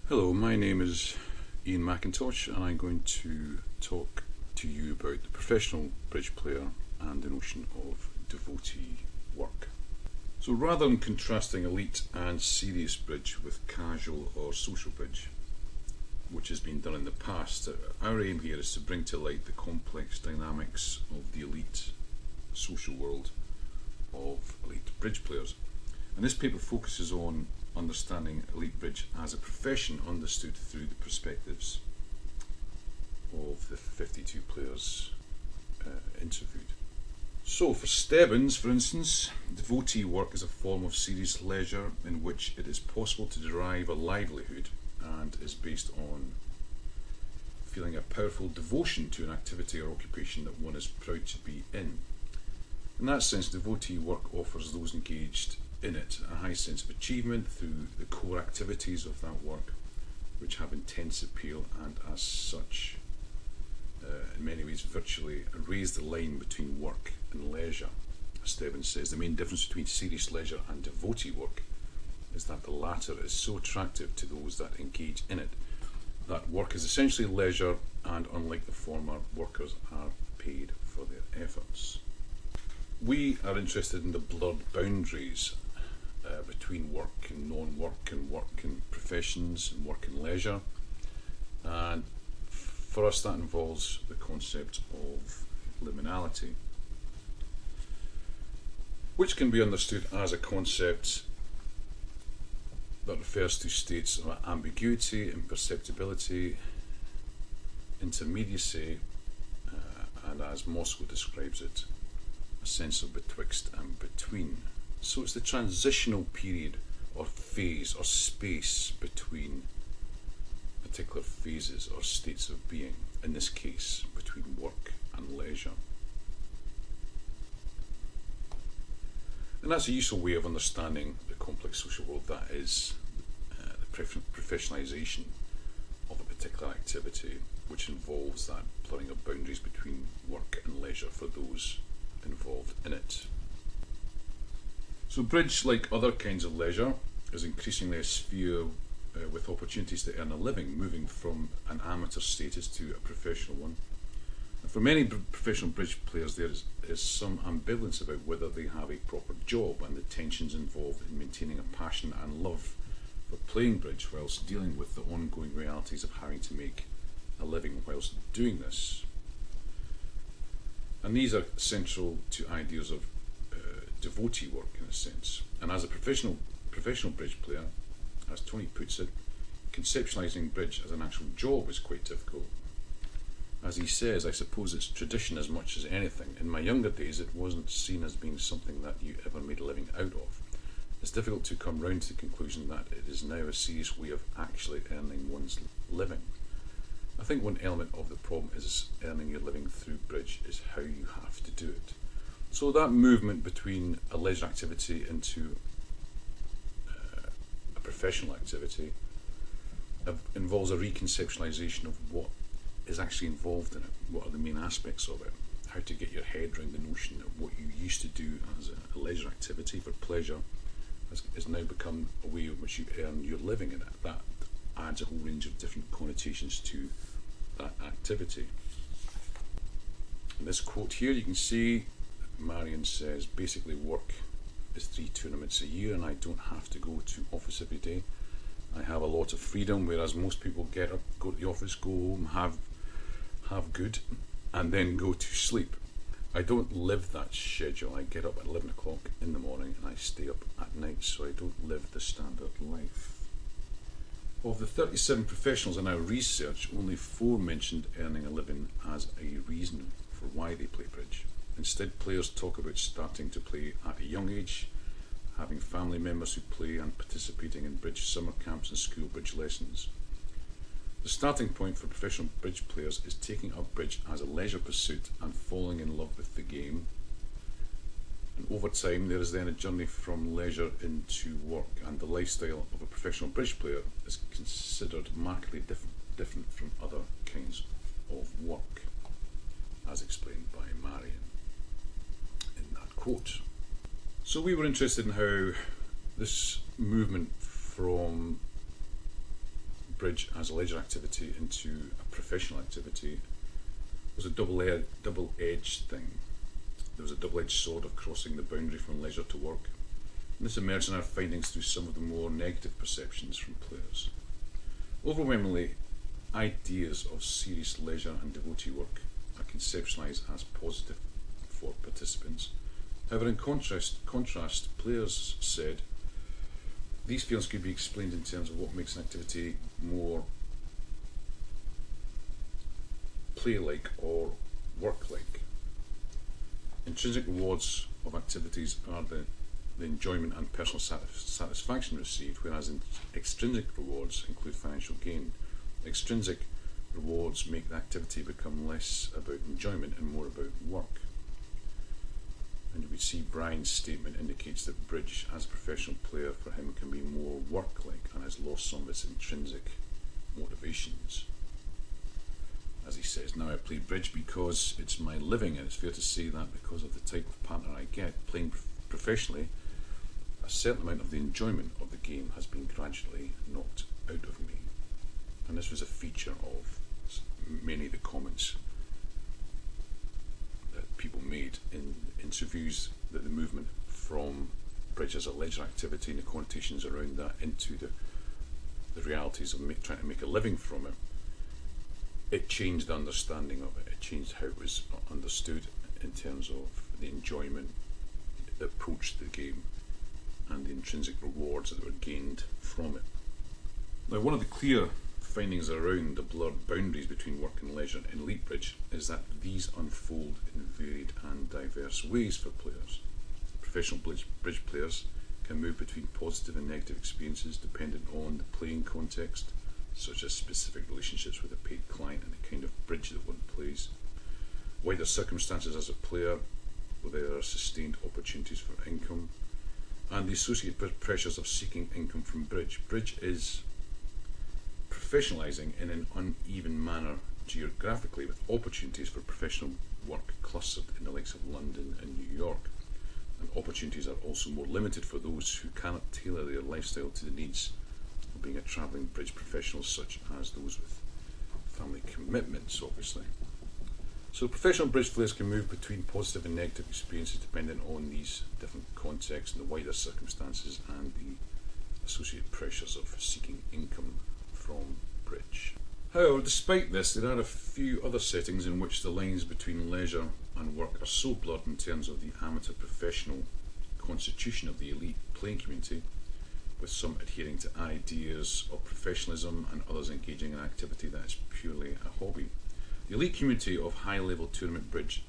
Hello, my name is Ian McIntosh, and I'm going to talk to you about the professional bridge player and the notion of devotee work. So rather than contrasting elite and serious bridge with casual or social bridge, which has been done in the past, our aim here is to bring to light the complex dynamics of the elite social world of elite bridge players. And this paper focuses on understanding elite bridge as a profession understood through the perspectives of the 52 players interviewed. So for Stebbins, for instance, devotee work is a form of serious leisure in which it is possible to derive a livelihood and is based on feeling a powerful devotion to an activity or occupation that one is proud to be in. In that sense, devotee work offers those engaged in it a high sense of achievement through the core activities of that work, which have intense appeal and as such in many ways virtually erase the line between work and leisure. As Stebbins says, the main difference between serious leisure and devotee work is that the latter is so attractive to those that engage in it that work is essentially leisure, and unlike the former, workers are paid for their efforts. We are interested in the blurred boundaries between work and non-work, and work and professions, and work and leisure, and for us that involves the concept of liminality, which can be understood as a concept that refers to states of ambiguity, imperceptibility, intermediacy, and as Moscow describes it, a sense of betwixt and between. So it's the transitional period or phase or space between particular phases or states of being, in this case between work and leisure. And that's a useful way of understanding the complex social world that is the professionalisation of a particular activity, which involves that blurring of boundaries between work and leisure for those involved in it. So bridge, like other kinds of leisure, is increasingly a sphere with opportunities to earn a living, moving from an amateur status to a professional one. And for many professional bridge players, there is some ambivalence about whether they have a proper job and the tensions involved in maintaining a passion and love for playing bridge whilst dealing with the ongoing realities of having to make a living whilst doing this. And these are central to ideas of devotee work in a sense. And as a professional bridge player, as Tony puts it, conceptualising bridge as an actual job is quite difficult. As he says, I suppose it's tradition as much as anything. In my younger days, it wasn't seen as being something that you ever made a living out of. It's difficult to come round to the conclusion that it is now a serious way of actually earning one's living. I think one element of the problem is earning your living through bridge is how you have to do it. So that movement between a leisure activity into a professional activity involves a reconceptualisation of what is actually involved in it, what are the main aspects of it, how to get your head around the notion that what you used to do as a leisure activity for pleasure has now become a way in which you earn your living in it. That adds a whole range of different connotations to that activity. In this quote here you can see Marion says basically work is 3 tournaments a year and I don't have to go to office every day. I have a lot of freedom, whereas most people get up, go to the office, go home, have good, and then go to sleep. I don't live that schedule. I get up at 11 o'clock in the morning and I stay up at night, so I don't live the standard life. Of the 37 professionals in our research, only 4 mentioned earning a living as a reason for why they play bridge. Instead, players talk about starting to play at a young age, having family members who play, and participating in bridge summer camps and school bridge lessons. The starting point for professional bridge players is taking up bridge as a leisure pursuit and falling in love with the game. And over time, there is then a journey from leisure into work, and the lifestyle of a professional bridge player is considered markedly different from other kinds of work, as explained by Marion in that quote. So we were interested in how this movement from bridge as a leisure activity into a professional activity was a double-edged thing. There was a double-edged sword of crossing the boundary from leisure to work. And this emerged in our findings through some of the more negative perceptions from players. Overwhelmingly, ideas of serious leisure and devotee work are conceptualised as positive for participants. However, in contrast, players said these feelings could be explained in terms of what makes an activity more play-like or work-like. Intrinsic rewards of activities are the enjoyment and personal satisfaction received, whereas extrinsic rewards include financial gain. Extrinsic rewards make the activity become less about enjoyment and more about work. And we see Brian's statement indicates that bridge as a professional player for him can be more work-like and has lost some of its intrinsic motivations. As he says, now I play bridge because it's my living, and it's fair to say that because of the type of partner I get, playing professionally, a certain amount of the enjoyment of the game has been gradually knocked out of me. And this was a feature of many of the comments that people made in interviews, that the movement from bridge as a leisure activity and the connotations around that into the realities of trying to make a living from it changed the understanding of it. It changed how it was understood in terms of the enjoyment, the approach to the game, and the intrinsic rewards that were gained from it. Now, one of the clear findings around the blurred boundaries between work and leisure in elite bridge is that these unfold in varied and diverse ways for players. Professional bridge players can move between positive and negative experiences dependent on the playing context, such as specific relationships with a paid client and the kind of bridge that one plays, wider circumstances as a player, where there are sustained opportunities for income, and the associated pressures of seeking income from bridge. Bridge is professionalising in an uneven manner geographically, with opportunities for professional work clustered in the likes of London and New York. And opportunities are also more limited for those who cannot tailor their lifestyle to the needs of being a travelling bridge professional, such as those with family commitments, obviously. So professional bridge players can move between positive and negative experiences depending on these different contexts and the wider circumstances and the associated pressures of seeking income from bridge. However, despite this, there are a few other settings in which the lines between leisure and work are so blurred in terms of the amateur-professional constitution of the elite playing community, with some adhering to ideas of professionalism and others engaging in activity that is purely a hobby. The elite community of high-level tournament bridge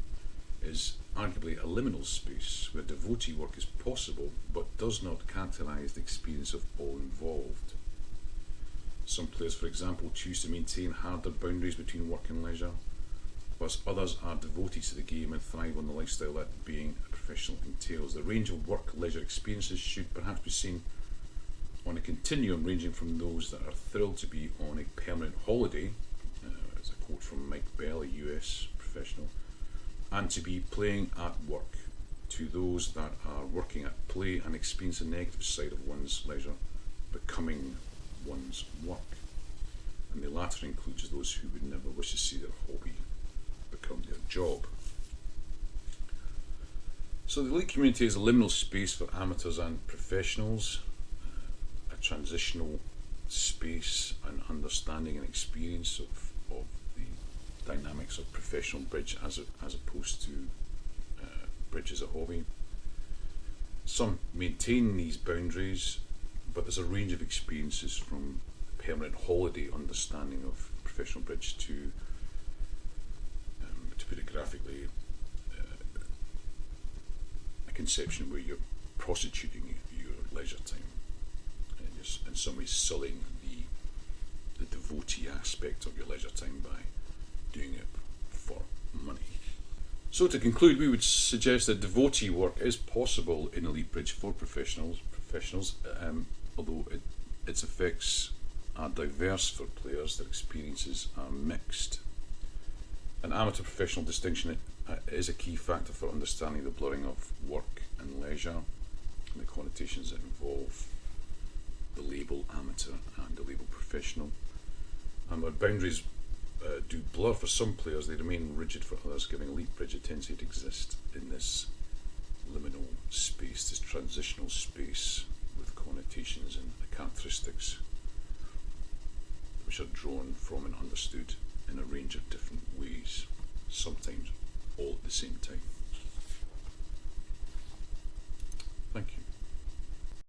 is arguably a liminal space where devotee work is possible but does not characterise the experience of all involved. Some players, for example, choose to maintain harder boundaries between work and leisure, whilst others are devoted to the game and thrive on the lifestyle that being a professional entails. The range of work-leisure experiences should perhaps be seen on a continuum ranging from those that are thrilled to be on a permanent holiday, as a quote from Mike Bell, a US professional, and to be playing at work, to those that are working at play and experience the negative side of one's leisure becoming one's work. And the latter includes those who would never wish to see their hobby become their job. So the elite community is a liminal space for amateurs and professionals, a transitional space and understanding and experience of the dynamics of professional bridge as opposed to bridge as a hobby. Some maintain these boundaries, but there's a range of experiences from permanent holiday understanding of professional bridge to put it graphically, a conception where you're prostituting your leisure time, and you're in some ways sullying the devotee aspect of your leisure time by doing it for money. So to conclude, we would suggest that devotee work is possible in elite bridge for professionals, although its effects are diverse for players, their experiences are mixed. An amateur-professional distinction is a key factor for understanding the blurring of work and leisure and the connotations that involve the label amateur and the label professional. And where boundaries do blur for some players, they remain rigid for others, giving leap bridge a tendency to exist in this liminal space, this transitional space with connotations and characteristics which are drawn from and understood in a range of different ways, sometimes all at the same time.